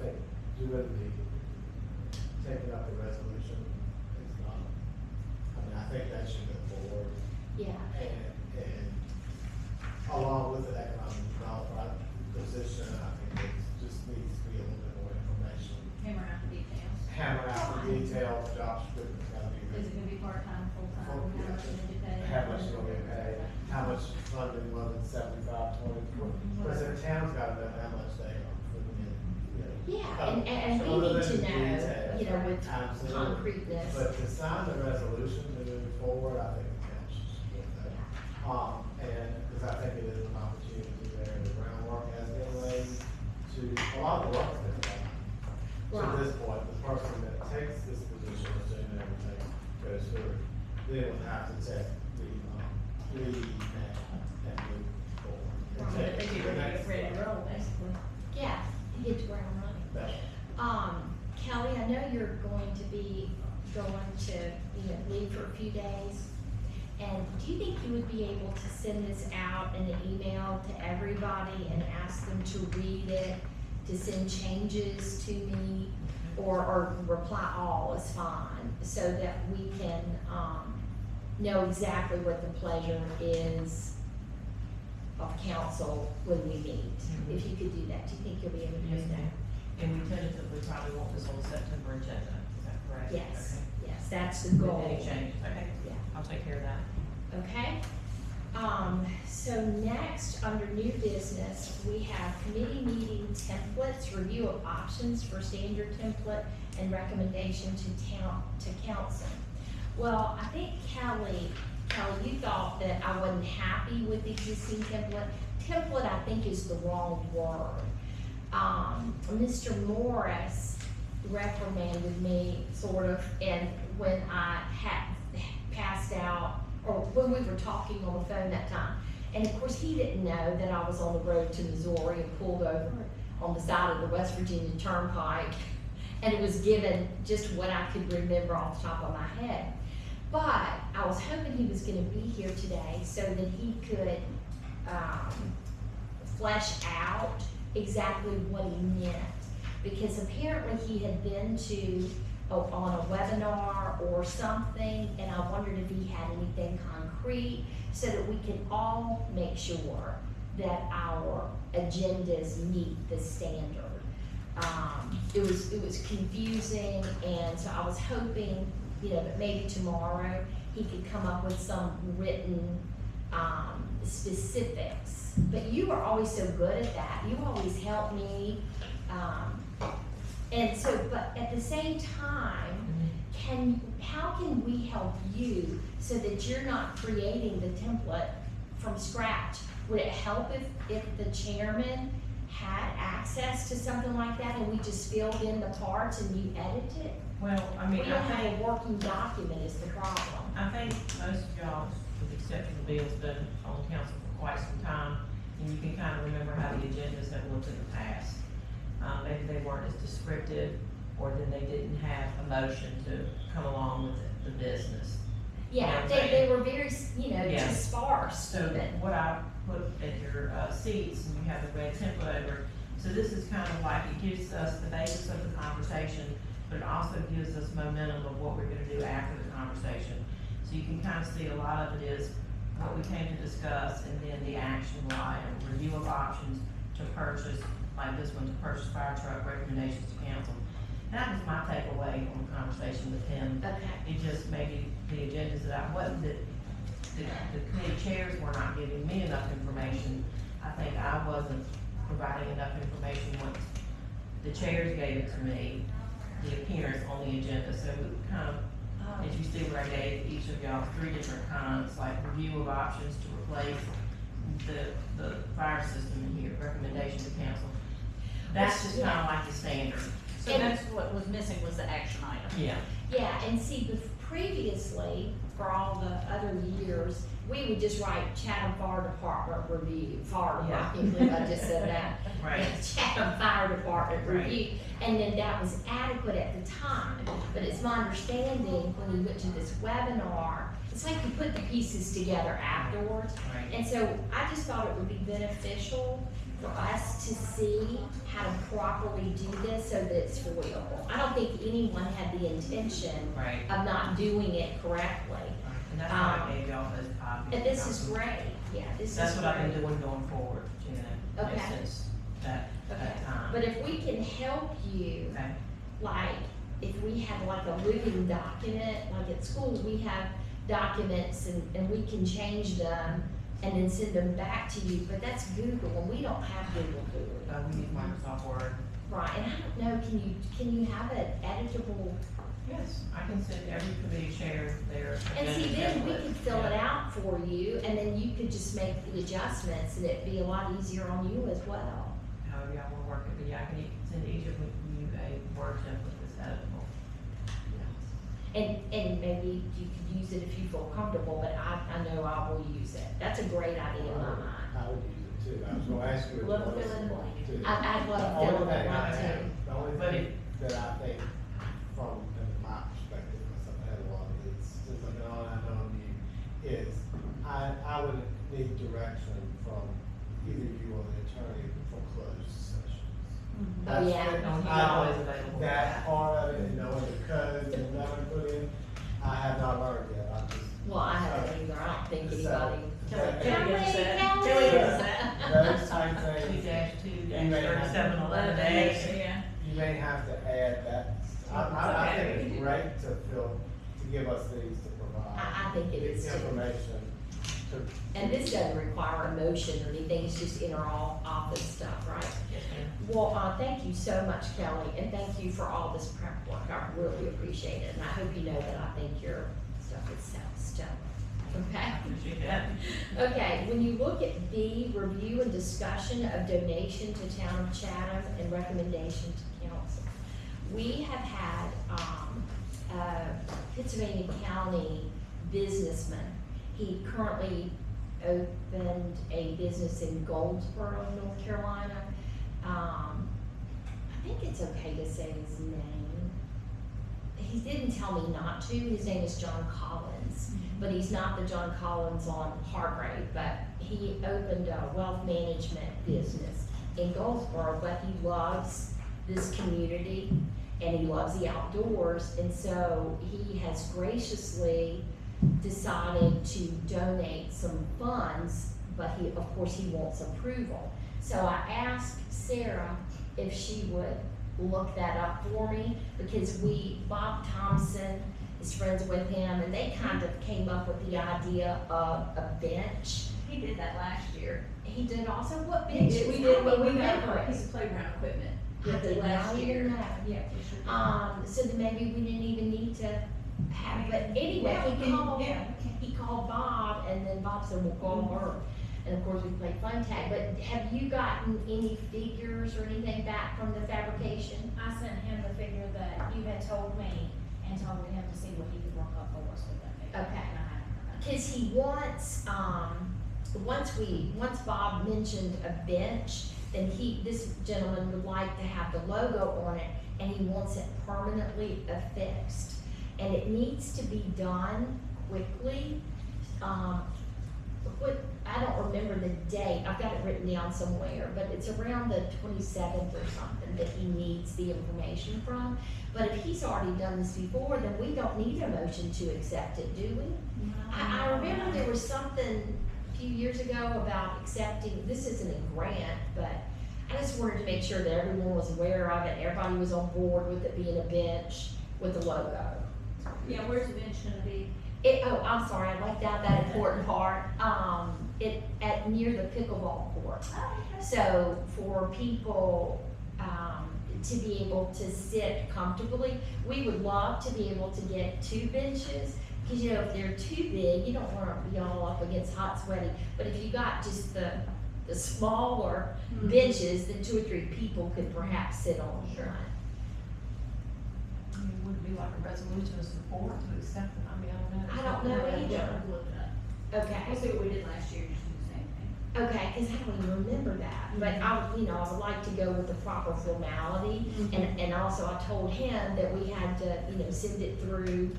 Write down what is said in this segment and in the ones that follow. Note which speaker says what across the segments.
Speaker 1: think doing taking up the resolution is not, I mean, I think that should go forward.
Speaker 2: Yeah.
Speaker 1: And along with the economic development position, I think it just needs to be a little bit more information.
Speaker 3: Hammer out the details.
Speaker 1: Hammer out the details, job description's gotta be
Speaker 3: Is it
Speaker 1: written.
Speaker 3: gonna be part-time, full-time, how much
Speaker 1: Yeah.
Speaker 3: are they paid?
Speaker 1: How much you gonna get paid, how much funding was it, 75, 20, because the town's gotta know how much they are putting in, you know.
Speaker 2: Yeah, and we
Speaker 1: other
Speaker 2: need to
Speaker 1: than
Speaker 2: know,
Speaker 1: details,
Speaker 2: you know, with
Speaker 1: absolutely.
Speaker 2: concreteness.
Speaker 1: But to sign the resolution moving forward, I think the town should support that. And, because I think it is an opportunity there, the groundwork has been laid to, a lot of the work has been done.
Speaker 2: Right.
Speaker 1: To this point, the person that takes this position, assuming everything goes through, then will have to take the, lead and move forward. And
Speaker 3: Right,
Speaker 1: take
Speaker 3: they
Speaker 1: the
Speaker 3: get ready,
Speaker 1: next
Speaker 3: ready to
Speaker 1: step.
Speaker 3: roll, basically.
Speaker 2: Yeah, hit the ground running.
Speaker 1: That-
Speaker 2: Kelly, I know you're going to be going to, leave for a few days. And do you think you would be able to send this out in an email to everybody and ask them to read it, to send changes to me, or reply all is fine, so that we can, know exactly what the pleasure is of council when we meet? If you could do that, do you think you'll be able to do
Speaker 4: Yes,
Speaker 2: that?
Speaker 4: ma'am. And we tentatively probably want this on September agenda, is that correct?
Speaker 2: Yes, yes, that's the
Speaker 4: Okay.
Speaker 2: goal.
Speaker 4: With any changes, okay,
Speaker 2: Yeah.
Speaker 4: I'll take care of that.
Speaker 2: Okay, so next, under new business, we have committee meeting templates, review of options for standard template, and recommendation to council. Well, I think Kelly, you thought that I wasn't happy with the existing template. Template, I think, is the wrong word. Mr. Morris reprimanded me, sort of, and when I had passed out, or when we were talking on the phone that time. And of course, he didn't know that I was on the road to Missouri and pulled over on the side of the West Virginia Turnpike. And it was given just what I could remember off the top of my head. But I was hoping he was gonna be here today so that he could, flesh out exactly what he meant. Because apparently he had been to, on a webinar or something, and I wondered if he had anything concrete so that we could all make sure that our agendas meet the standard. It was confusing, and so I was hoping, that maybe tomorrow he could come up with some written, specifics. But you are always so good at that. You always help me, and so, but at the same time, how can we help you so that you're not creating the template from scratch? Would it help if the chairman had access to something like that and we just filled in the parts and you edited it?
Speaker 4: Well, I mean,
Speaker 2: We don't
Speaker 4: I
Speaker 2: have
Speaker 4: think,
Speaker 2: a working document is the problem.
Speaker 4: I think most of y'all, with the exception of Bill's been on council for quite some time, and you can kind of remember how the agendas have looked in the past. Maybe they weren't as descriptive, or then they didn't have a motion to come along with the business.
Speaker 2: Yeah,
Speaker 4: Okay.
Speaker 2: they were very,
Speaker 4: Yeah.
Speaker 2: just sparse.
Speaker 4: So what I put at your seats, and you have the red template over, so this is kind of like, it gives us the basis of the conversation, but it also gives us momentum of what we're gonna do after the conversation. So you can kind of see a lot of it is what we came to discuss, and then the action item, review of options to purchase, like this one, to purchase fire truck, recommendations to council. That was my takeaway on the conversation with him.
Speaker 2: Okay.
Speaker 4: It just maybe the agendas that I wasn't, the committee chairs were not giving me enough information. I think I wasn't providing enough information once the chairs gave it to me, the appearance on the agenda. So we kind of, as you see where I gave each of y'all 3 different kinds, like review of options to replace the fire system in here, recommendation to council. That's just kind of like the standard.
Speaker 3: So that's what was missing, was the action item.
Speaker 4: Yeah.
Speaker 2: Yeah, and see, previously, for all the other years, we would just write Chatham Fire Department review, fire department, I can't believe I just said that.
Speaker 4: Right.
Speaker 2: Chatham Fire Department
Speaker 4: Right.
Speaker 2: review, and then that was adequate at the time. But it's my understanding, when we went to this webinar, it's like you put the pieces together afterwards.
Speaker 4: Right.
Speaker 2: And so I just thought it would be beneficial for us to see how to properly do this so that it's foilable. I don't think anyone had the intention
Speaker 4: Right.
Speaker 2: of not doing it correctly.
Speaker 4: And that's why I gave y'all those copies.
Speaker 2: And this is great, yeah, this is great.
Speaker 4: That's what I've been doing going forward, Janet,
Speaker 2: Okay.
Speaker 4: since that
Speaker 2: Okay,
Speaker 4: time.
Speaker 2: but if we can help you,
Speaker 4: Okay,
Speaker 2: like, if we have like a living document, like at school, we have documents and we can change them and then send them back to you, but that's Google, and we don't have Google, do we?
Speaker 4: we use Microsoft Word.
Speaker 2: Right, and I don't know, can you have an editable,
Speaker 4: Yes, I can send every committee chair their.
Speaker 2: and see,
Speaker 4: agenda
Speaker 2: then we
Speaker 4: template.
Speaker 2: could fill it
Speaker 4: Yeah.
Speaker 2: out for you, and then you could just make the adjustments, and it'd be a lot easier on you as well.
Speaker 4: However y'all wanna work it, but yeah, I can send each of you a Word template that's editable.
Speaker 2: And maybe you could use it if you feel comfortable, but I know I will use it. That's a great idea in my mind.
Speaker 1: I would use it too. I was gonna ask you.
Speaker 3: Love to fill in the blank.
Speaker 1: too.
Speaker 2: I'd love to
Speaker 1: The only
Speaker 2: fill in the
Speaker 1: thing I
Speaker 2: blank
Speaker 1: have-
Speaker 2: too.
Speaker 1: The only
Speaker 4: But
Speaker 1: thing that I think from my perspective, because I've had a lot of these, since I've been on, I know you, is I would need direction from either you or the attorney for closed sessions.
Speaker 2: Oh, yeah.
Speaker 4: No, he's
Speaker 1: I-
Speaker 4: always available.
Speaker 1: That part of it, and knowing the codes and what I put in, I have not learned yet. I just.
Speaker 2: Well, I haven't either. I don't think anybody.
Speaker 3: Kelly gets that.
Speaker 2: Kelly!
Speaker 3: Kelly gets that.
Speaker 1: Those type
Speaker 4: Two
Speaker 1: things,
Speaker 4: dash two
Speaker 1: You
Speaker 4: dash
Speaker 1: may have-
Speaker 4: 3711 A.
Speaker 3: Yeah.
Speaker 1: you may have to add that. I think it's great to give us these to provide.
Speaker 2: I think it is too.
Speaker 1: Information to.
Speaker 2: And this doesn't require a motion or anything. It's just in our office stuff, right?
Speaker 4: Yes, ma'am.
Speaker 2: Well, thank you so much, Kelly, and thank you for all this prep work. I really appreciate it, and I hope you know that I think your stuff is stellar. Okay?
Speaker 4: I appreciate that.
Speaker 2: Okay, when you look at B, review and discussion of donation to Town of Chatham and recommendation to council. We have had, Pennsylvania County businessman. He currently opened a business in Goldsboro, North Carolina. I think it's okay to say his name. He didn't tell me not to. His name is John Collins, but he's not the John Collins on Hargrave, but he opened a wealth management business in Goldsboro, but he loves this community and he loves the outdoors, and so he has graciously decided to donate some funds, but of course he wants approval. So I asked Sarah if she would look that up for me, because Bob Thompson is friends with him, and they kind of came up with the idea of a bench.
Speaker 3: He did that last year.
Speaker 2: He did also, what
Speaker 3: We
Speaker 2: benches?
Speaker 3: did,
Speaker 2: I
Speaker 3: but we
Speaker 2: don't
Speaker 3: got
Speaker 2: remember
Speaker 3: a
Speaker 2: it.
Speaker 3: piece of playground equipment.
Speaker 2: I
Speaker 3: Did
Speaker 2: did
Speaker 3: it last
Speaker 2: not
Speaker 3: year.
Speaker 2: even know.
Speaker 3: Yeah, we sure did.
Speaker 2: So then maybe we didn't even need to have, but anyway,
Speaker 3: Yeah, we
Speaker 2: he
Speaker 3: can-
Speaker 2: called,
Speaker 3: yeah, we can.
Speaker 2: he called Bob, and then Bob said, well, call her. And of course, we played phone tag, but have you gotten any figures or anything back from the fabrication?
Speaker 5: I sent him the figure that you had told me and told him to see what he could work up for us with that figure.
Speaker 2: Okay.
Speaker 5: And I haven't heard back.
Speaker 2: Cause he wants, once Bob mentioned a bench, then this gentleman would like to have the logo on it, and he wants it permanently affixed. And it needs to be done quickly. I don't remember the date, I've got it written down somewhere, but it's around the 27th or something that he needs the information from. But if he's already done this before, then we don't need a motion to accept it, do we? I remember there was something a few years ago about accepting, this isn't a grant, but I just wanted to make sure that everyone was aware of it, everybody was on board with it being a bench with the logo.
Speaker 3: Yeah, where's the bench gonna be?
Speaker 2: I'm sorry, I left out that important part, near the pickleball court. So for people, to be able to sit comfortably, we would love to be able to get 2 benches, because if they're too big, you don't want to be all up against hot, sweaty, but if you got just the smaller benches, then 2 or 3 people could perhaps sit on one.
Speaker 4: I mean, would it be like a resolution of support to accept it? I mean, I
Speaker 2: I don't know either.
Speaker 3: Yeah, we'll look it up.
Speaker 2: Okay.
Speaker 3: We'll see what we did last year, just do the same thing.
Speaker 2: Okay, because I don't even remember that, but I would like to go with the proper formality, and also I told him that we had to, send it through,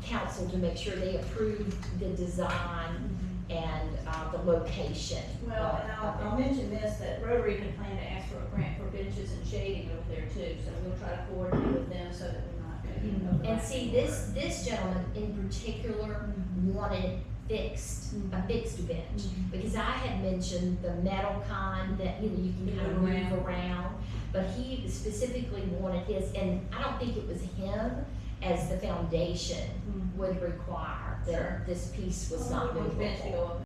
Speaker 2: council to make sure they approved the design, and, the location.
Speaker 3: Well, and
Speaker 2: of it.
Speaker 3: I'll mention this, that Rotary had planned to ask for a grant for benches and shading over there too, so we'll try to coordinate with them so that we're not taking over.
Speaker 2: And see, this gentleman in particular wanted a fixed bench, because I had mentioned the metal kind that, you know, you can kind of move around, but he specifically wanted his, and I don't think it was him as the foundation would require,
Speaker 3: Sure.
Speaker 2: that this piece was not
Speaker 3: Bench to
Speaker 2: movable.
Speaker 3: go up